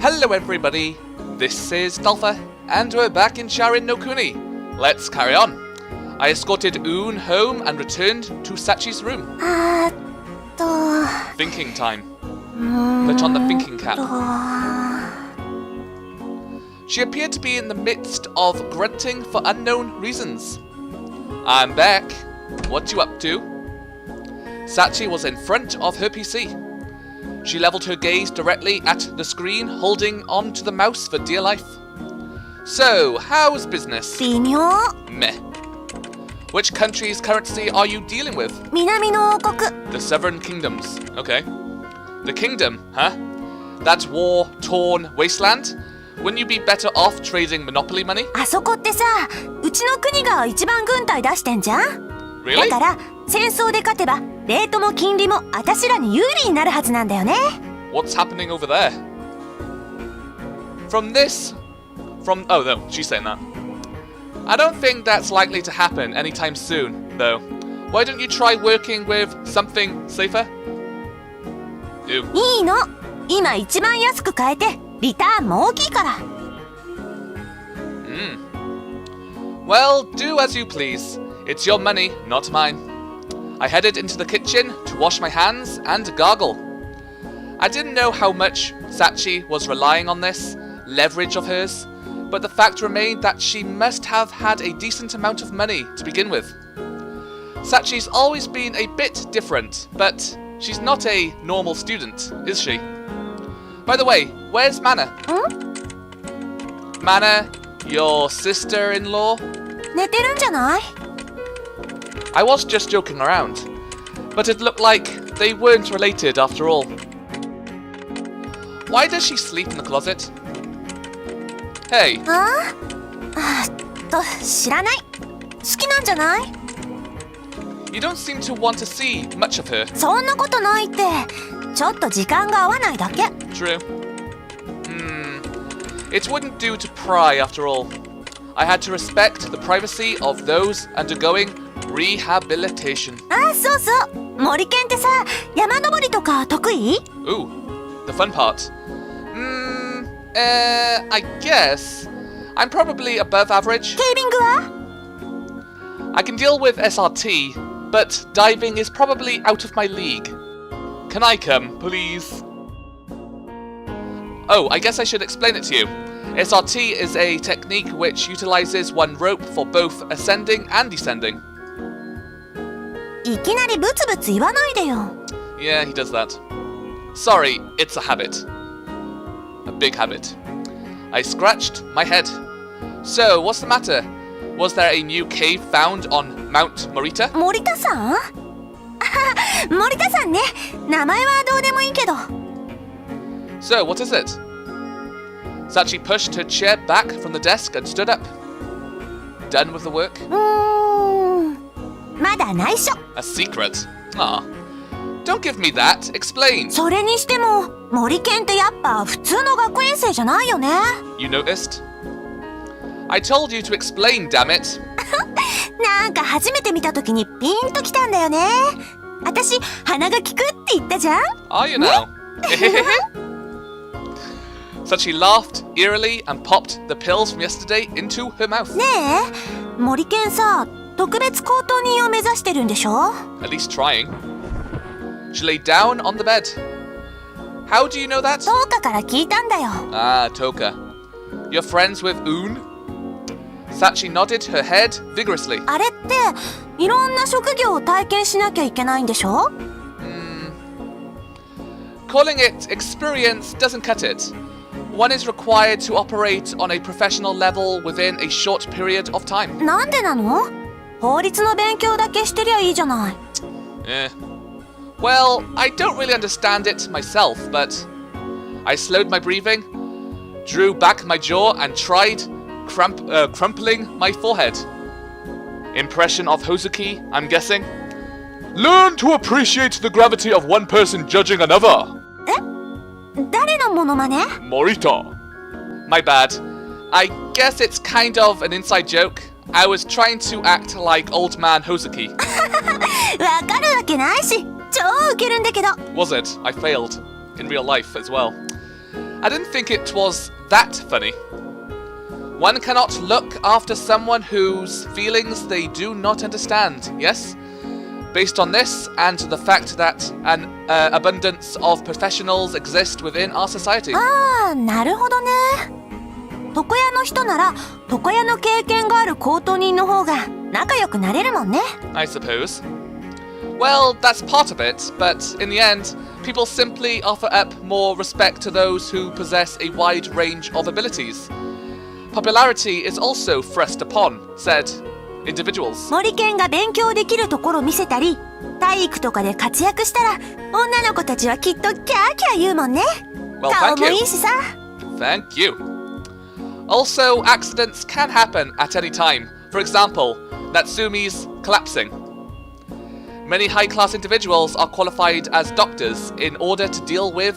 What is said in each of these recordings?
Hello everybody, this is Dolpha, and we're back in Sharin no Kuni. Let's carry on. I escorted Un home and returned to Sachi's room. Thinking time. Put on the thinking cap. She appeared to be in the midst of grunting for unknown reasons. I'm back. What you up to? Sachi was in front of her PC. She leveled her gaze directly at the screen, holding on to the mouse for dear life. So, how's business? 微妙. Meh. Which country's currency are you dealing with? 南の王国. The Seven Kingdoms. Okay. The kingdom, huh? That war-torn wasteland? Wouldn't you be better off trading monopoly money? あそこってさ、うちの国が一番軍隊出してんじゃん? Really? だから戦争で勝てばレートも金利もあたしらに有利になるはずなんだよね。 What's happening over there? Oh no, she's saying that. I don't think that's likely to happen anytime soon, though. Why don't you try working with something safer? Ew. いいの。今一番安く買えてリターンも大きいから。Well, do as you please. It's your money, not mine. I headed into the kitchen to wash my hands and gargle. I didn't know how much Sachi was relying on this leverage of hers, but the fact remained that she must have had a decent amount of money to begin with. Sachi's always been a bit different, but she's not a normal student, is she? By the way, where's Mana? Mana, your sister-in-law? 寝てるんじゃない? I was just joking around, but it looked like they weren't related after all. Why does she sleep in the closet? Hey. 知らない。好きなんじゃない? You don't seem to want to see much of her. そんなことないって。ちょっと時間が合わないだけ。 True. It wouldn't do to pry after all. I had to respect the privacy of those undergoing rehabilitation. そうそう。森健ってさ、山登りとか得意? Ooh, the fun part. I guess. I'm probably above average. ケイビングは? I can deal with SRT, but diving is probably out of my league. Can I come, please? Oh, I guess I should explain it to you. SRT is a technique which utilizes one rope for both ascending and descending. いきなりブツブツ言わないでよ。 Yeah, he does that. Sorry, it's a habit. A big habit. I scratched my head. So, what's the matter? Was there a new cave found on Mount Morita? 森田さん? 森田さんね。名前はどうでもいいけど。 So, what is it? Sachi pushed her chair back from the desk and stood up. Done with the work? まだ内緒。 A secret? Ah. Don't give me that. Explain. それにしても、森健ってやっぱ普通の学園生じゃないよね。 You noticed? I told you to explain, damn it. なんか初めて見た時にピンときたんだよね。私、鼻が利くって言ったじゃん。 Are you now? Sachi laughed eerily and popped the pills from yesterday into her mouth. ねえ、森健さ、特別高等人を目指してるんでしょ? At least trying. She lay down on the bed. How do you know that? トーカから聞いたんだよ。 Ah, Toka. You're friends with Un? Sachi nodded her head vigorously. あれって、いろんな職業を体験しなきゃいけないんでしょ? Calling it experience doesn't cut it. One is required to operate on a professional level within a short period of time. なんでなの? 法律の勉強だけしてりゃいいじゃない。 Well, I don't really understand it myself, but I slowed my breathing, drew back my jaw, and tried crumpling my forehead. Impression of Hozuki, I'm guessing. Learn to appreciate the gravity of one person judging another. 誰のモノマネ? Morita. My bad. I guess it's kind of an inside joke. I was trying to act like old man Hozuki. わかるわけないし、超ウケるんだけど。 Was it? I failed. In real life as well. I didn't think it was that funny. One cannot look after someone whose feelings they do not understand, yes? Based on this, and the fact that an abundance of professionals exist within our society. ああ、なるほどね。床屋の人なら床屋の経験がある高等人の方が仲良くなれるもんね。I suppose. Well, that's part of it, but in the end, people simply offer up more respect to those who possess a wide range of abilities. Popularity is also thrust upon, said individuals. 森健が勉強できるところ見せたり、体育とかで活躍したら、女の子たちはきっとキャーキャー言うもんね。Well, 顔 thank も you. いいしさ。Thank you. Also, accidents can happen at any time. For example, Natsumi's collapsing. Many high-class individuals are qualified as doctors in order to deal with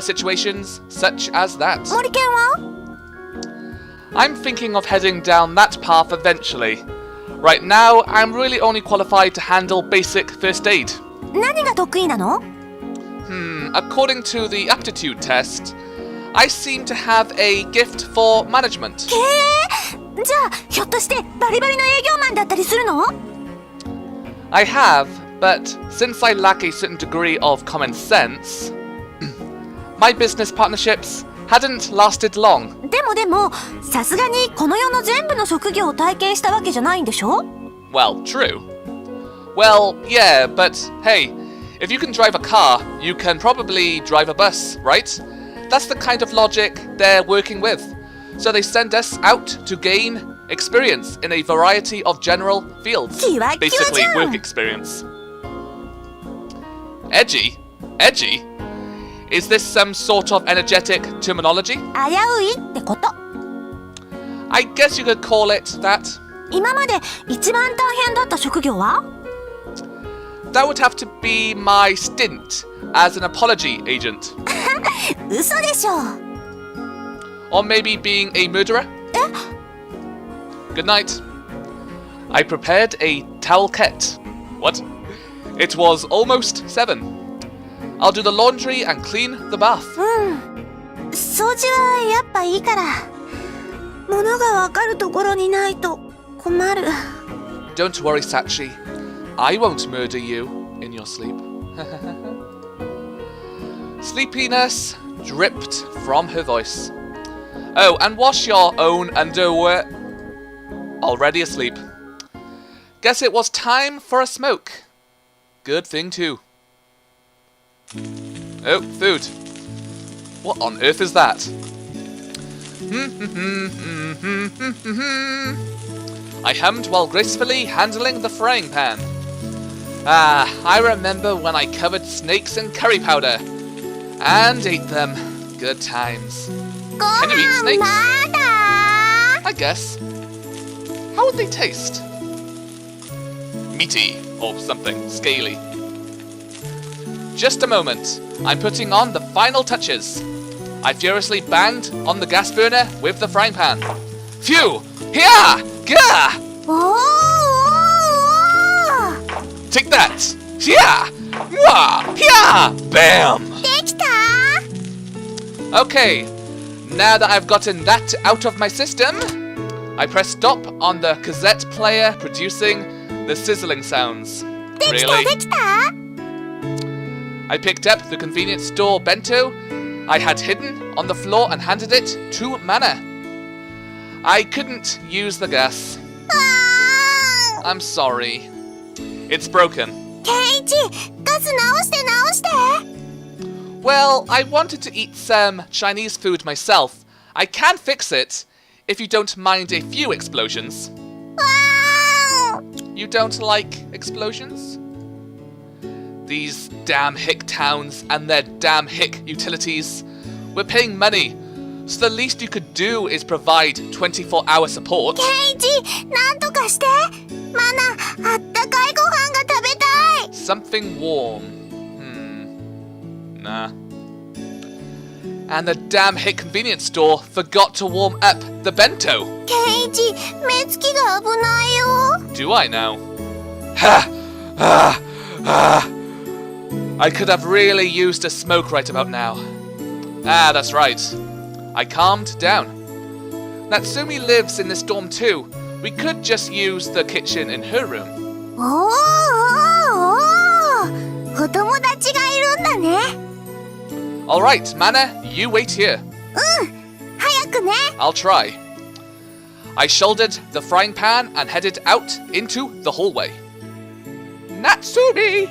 situations such as that. 森健は I'm thinking of heading down that path eventually. Right now, I'm really only qualified to handle basic first aid. 何が得意なの According to the aptitude test, I seem to have a gift for management. じゃあ、ひょっとしてバリバリの営業マンだったりするの I have, but since I lack a certain degree of common sense, my business partnerships hadn't lasted long. でも、さすがにこの世の全部の職業を体験したわけじゃないんでしょ Well, true. Well, yeah, but hey, if you can drive a car, you can probably drive a bus, right? That's the kind of logic they're working with. So they send us out to gain experience in a variety of general fields. Basically, work experience. Edgy? Edgy? Is this some sort of energetic terminology? 危ういってこと。I guess you could call it that. 今まで一番大変だった職業は That would have to be my stint as an apology agent. 嘘でしょ Or maybe being a murderer? Good night. I prepared a towelette. What? It was almost 7. I'll do the laundry and clean the bath. 掃除はやっぱいいから物がわかるところにないと困る Don't worry, Sachi. I won't murder you in your sleep. Sleepiness dripped from her voice. Oh, and wash your own underwear. Already asleep. Guess it was time for a smoke. Good thing too. Oh, food. What on earth is that? I hummed while gracefully handling the frying pan. Ah, I remember when I covered snakes in curry powder and ate them. Good times. Can you eat snakes? I guess. How would they taste? Meaty or something scaly. Just a moment. I'm putting on the final touches. I furiously banged on the gas burner with the frying pan. Phew! Here! Gah! Take that! Here! Mwah! Here! Bam! できた Okay, now that I've gotten that out of my system, I press stop on the cassette player producing the sizzling sounds. できた Really? できた I picked up the convenience store bento I had hidden on the floor and handed it to Mana. I couldn't use the gas. I'm sorry. It's broken. ケイチガス直して直して Well, I wanted to eat some Chinese food myself. I can fix it, if you don't mind a few explosions. You don't like explosions? These damn hick towns and their damn hick utilities. We're paying money, so the least you could do is provide 24-hour support. ケイチなんとかしてマナあったかいご飯が食べたい Something warm. Nah. And the damn hick convenience store forgot to warm up the bento. ケイチ目つきが危ないよ Do I now? Ha! Ah! Ah! I could have really used a smoke right about now. Ah, that's right. I calmed down. Natsumi lives in this dorm too. We could just use the kitchen in her room. おーおーおー、お友達がいるんだね。Alright, Mana, you wait here. 早くね。 I'll try. I shouldered the frying pan and headed out into the hallway. Natsumi!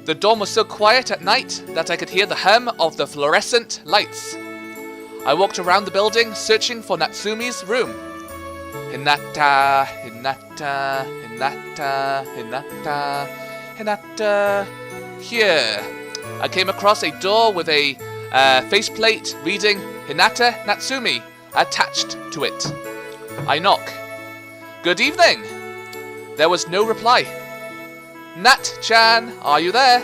The dorm was so quiet at night that I could hear the hum of the fluorescent lights. I walked around the building searching for Natsumi's room. Hinata, Hinata, Hinata, Hinata, Hinata. Here. I came across a door with a faceplate reading Hinata Natsumi attached to it. I knock. Good evening. There was no reply. Nat-chan, are you there?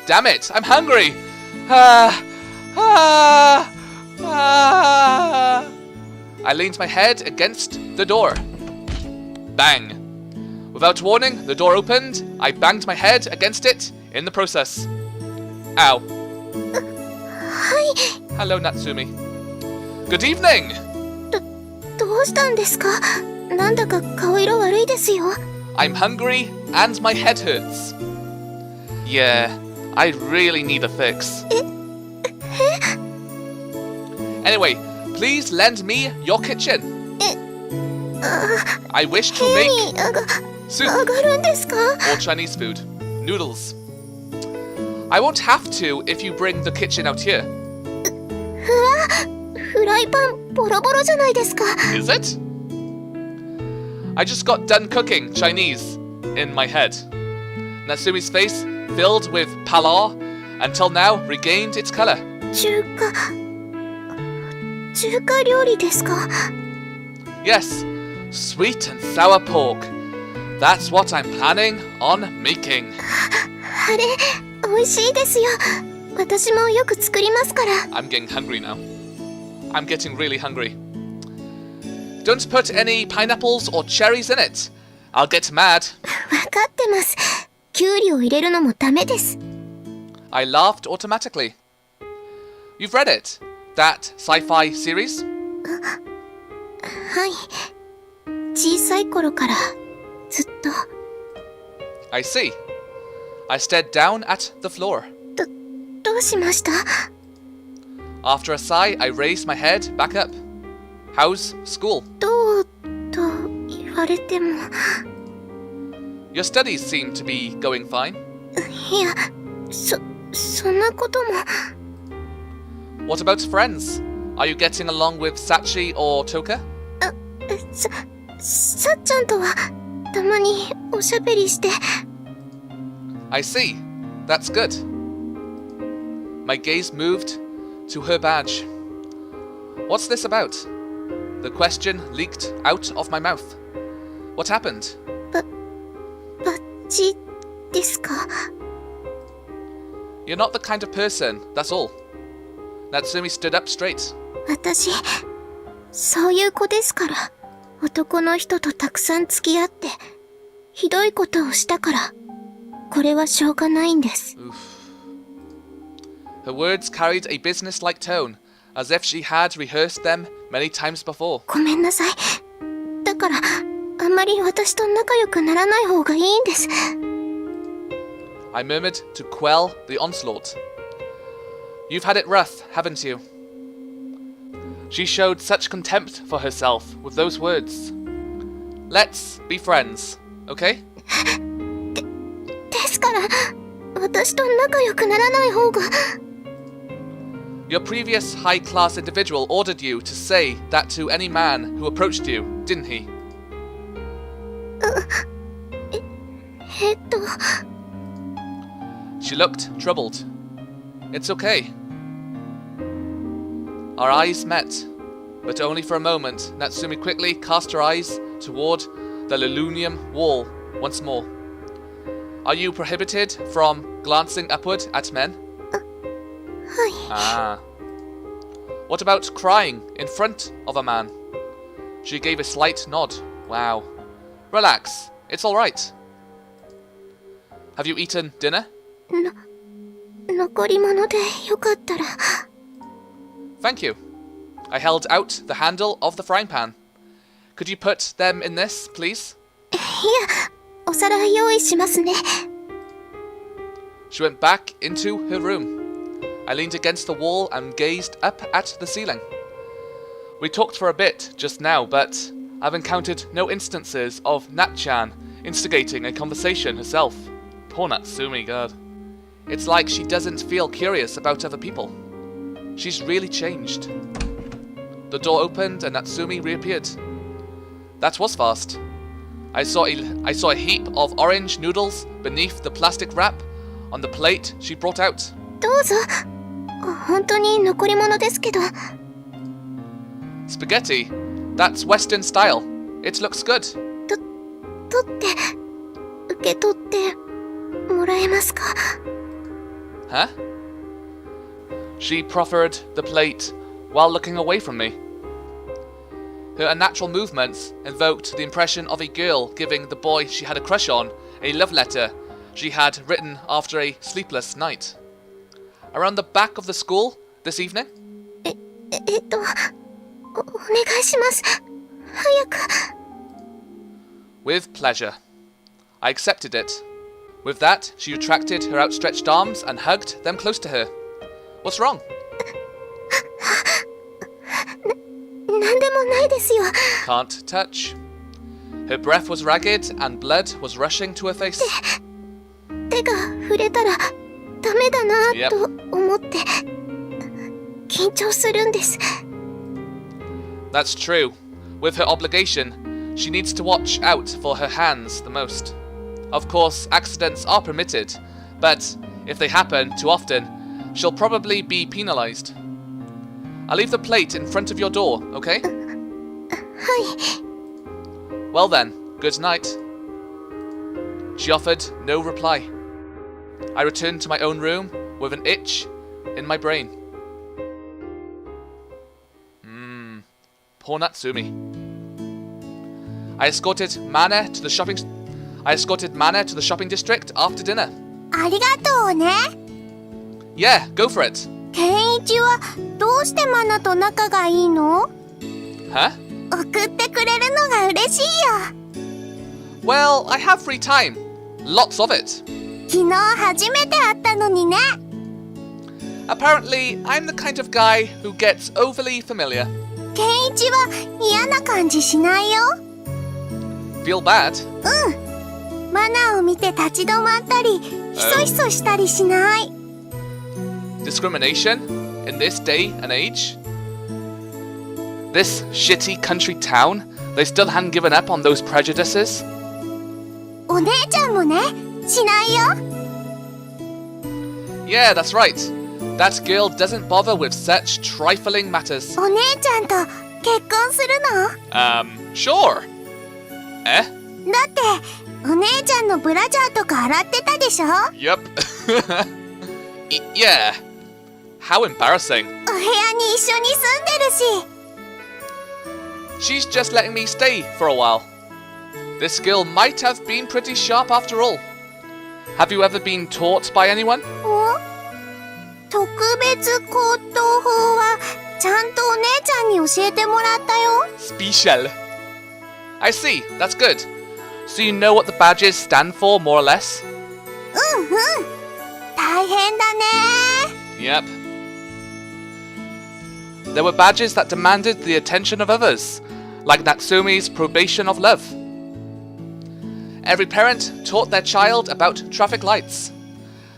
Damn it, I'm hungry. I leaned my head against the door. Bang. Without warning, the door opened. I banged my head against it in the process. Ow. はい。 Hello, Natsumi. Good evening. どうしたんですか？なんだか顔色悪いですよ。 I'm hungry and my head hurts. Yeah, I really need a fix. Anyway, please lend me your kitchen. I wish to 部屋 make に上 soup がるんですか？ or Chinese food. Noodles. I won't have to if you bring the kitchen out here. フライパンボロボロじゃないですか。 Is it? I just got done cooking Chinese in my head. Natsumi's face, filled with pallor, until now regained its color. 中華料理ですか？ Yes, sweet and sour pork. That's what I'm planning on making. あれ、美味しいですよ。私もよく作りますから。 I'm getting hungry now. I'm getting really hungry. Don't put any pineapples or cherries in it. I'll get mad. わかってます。キュウリを入れるのもダメです。 I laughed automatically. You've read it? That sci-fi series? はい。小さい頃からずっと。 I see. I stared down at the floor. どうしました？ After a sigh, I raised my head back up. How's school? どうと言われても。 Your studies seem to be going fine. いや、そんなことも。 What about friends? Are you getting along with Sachi or Toka? さっちゃんとはたまにおしゃべりして。 I see. That's good. My gaze moved to her badge. What's this about? The question leaked out of my mouth. What happened? バッジですか？ You're not the kind of person, that's all. Natsumi stood up straight. 私、そういう子ですから。男の人とたくさん付き合って、ひどいことをしたから、これはしょうがないんです。 Oof. Her words carried a business-like tone, as if she had rehearsed them many times before. ごめんなさい。だから、あんまり私と仲良くならない方がいいんです。 I murmured to quell the onslaught. You've had it rough, haven't you? She showed such contempt for herself with those words. Let's be friends, okay? ですから、私と仲良くならない方が。 Your previous high-class individual ordered you to say that to any man who approached you, didn't he? えっと、 She looked troubled. It's okay. Our eyes met, but only for a moment. Natsumi quickly cast her eyes toward the linoleum wall once more. Are you prohibited from glancing upward at men? はい。 Ah. What about crying in front of a man? She gave a slight nod. Wow. Relax. It's all right. Have you eaten dinner? 残り物でよかったら。Thank you. I held out the handle of the frying pan. Could you put them in this, please? いや、お皿用意しますね。She went back into her room. I leaned against the wall and gazed up at the ceiling. We talked for a bit just now, but I've encountered no instances of Nat-chan instigating a conversation herself. Poor Natsumi, God. It's like she doesn't feel curious about other people. She's really changed. The door opened and Natsumi reappeared. That was fast. I saw a heap of orange noodles beneath the plastic wrap on the plate she brought out. どうぞ。本当に残り物ですけど。Spaghetti? That's Western style. It looks good. 受け取ってもらえますか？ Huh? She proffered the plate while looking away from me. Her unnatural movements invoked the impression of a girl giving the boy she had a crush on a love letter she had written after a sleepless night. Around the back of the school this evening? お願いします。早く。With pleasure. I accepted it. With that, she retracted her outstretched arms and hugged them close to her. What's wrong? なんでもないですよ。 Can't touch. Her breath was ragged and blood was rushing to her face. 手が触れたらダメだなと思って、緊張するんです。 That's true. With her obligation, she needs to watch out for her hands the most. Of course, accidents are permitted, but if they happen too often, she'll probably be penalized. I'll leave the plate in front of your door, okay? はい。 Well then, good night. She offered no reply. I returned to my own room with an itch in my brain. Poor Natsumi. I escorted Mana to the shopping district after dinner. ありがとうね。 Yeah, go for it. ケンイチはどうしてマナと仲がいいの？ Huh? 送ってくれるのが嬉しいよ。 Well, I have free time. Lots of it. 昨日初めて会ったのにね。 Apparently, I'm the kind of guy who gets overly familiar. ケンイチは嫌な感じしないよ。 Feel bad? マナを見て立ち止まったり、ひそひそしたりしない。 Discrimination? In this day and age? This shitty country town? They still hadn't given up on those prejudices? お姉ちゃんもね、しないよ。 Yeah, that's right. That girl doesn't bother with such trifling matters. お姉ちゃんと結婚するの？ Sure. Eh? だってお姉ちゃんのブラジャーとか洗ってたでしょ？ Yup. Yeah. How embarrassing. お部屋に一緒に住んでるし。 She's just letting me stay for a while. This girl might have been pretty sharp after all. Have you ever been taught by anyone? 特別高等法はちゃんとお姉ちゃんに教えてもらったよ。 Special. I see. That's good. So you know what the badges stand for, more or less? 大変だね。 Yep. There were badges that demanded the attention of others, like Natsumi's probation of love. Every parent taught their child about traffic lights.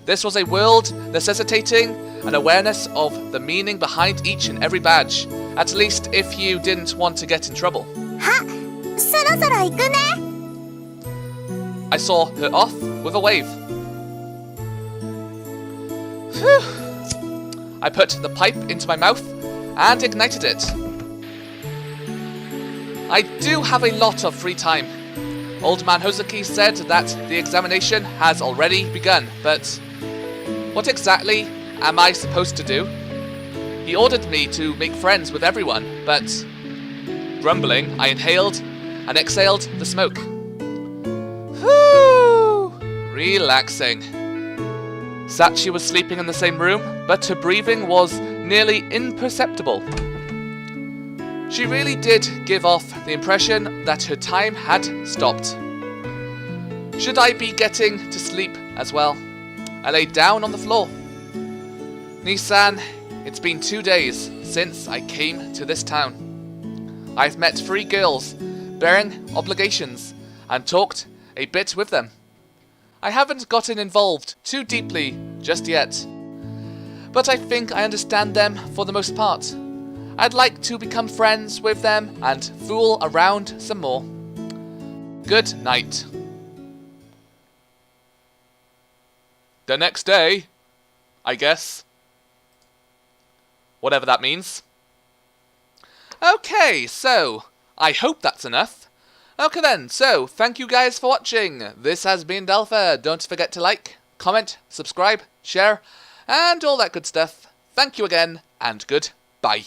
This was a world necessitating an awareness of the meaning behind each and every badge, at least if you didn't want to get in trouble. そろそろ行くね。 I saw her off with a wave. Phew. I put the pipe into my mouth and ignited it. I do have a lot of free time. Old man Hozuki said that the examination has already begun, but what exactly am I supposed to do? He ordered me to make friends with everyone, but grumbling, I inhaled and exhaled the smoke. Whew! Relaxing. Sachi was sleeping in the same room, but her breathing was nearly imperceptible. She really did give off the impression that her time had stopped. Should I be getting to sleep as well? I lay down on the floor. Nissan, it's been 2 days since I came to this town. I've met 3 girls, bearing obligations, and talked a bit with them. I haven't gotten involved too deeply just yet, but I think I understand them for the most part. I'd like to become friends with them and fool around some more. Good night. The next day, I guess. Whatever that means. Okay, so I hope that's enough. Okay then, so thank you guys for watching. This has been Delpha. Don't forget to like, comment, subscribe, share, and all that good stuff. Thank you again, and goodbye.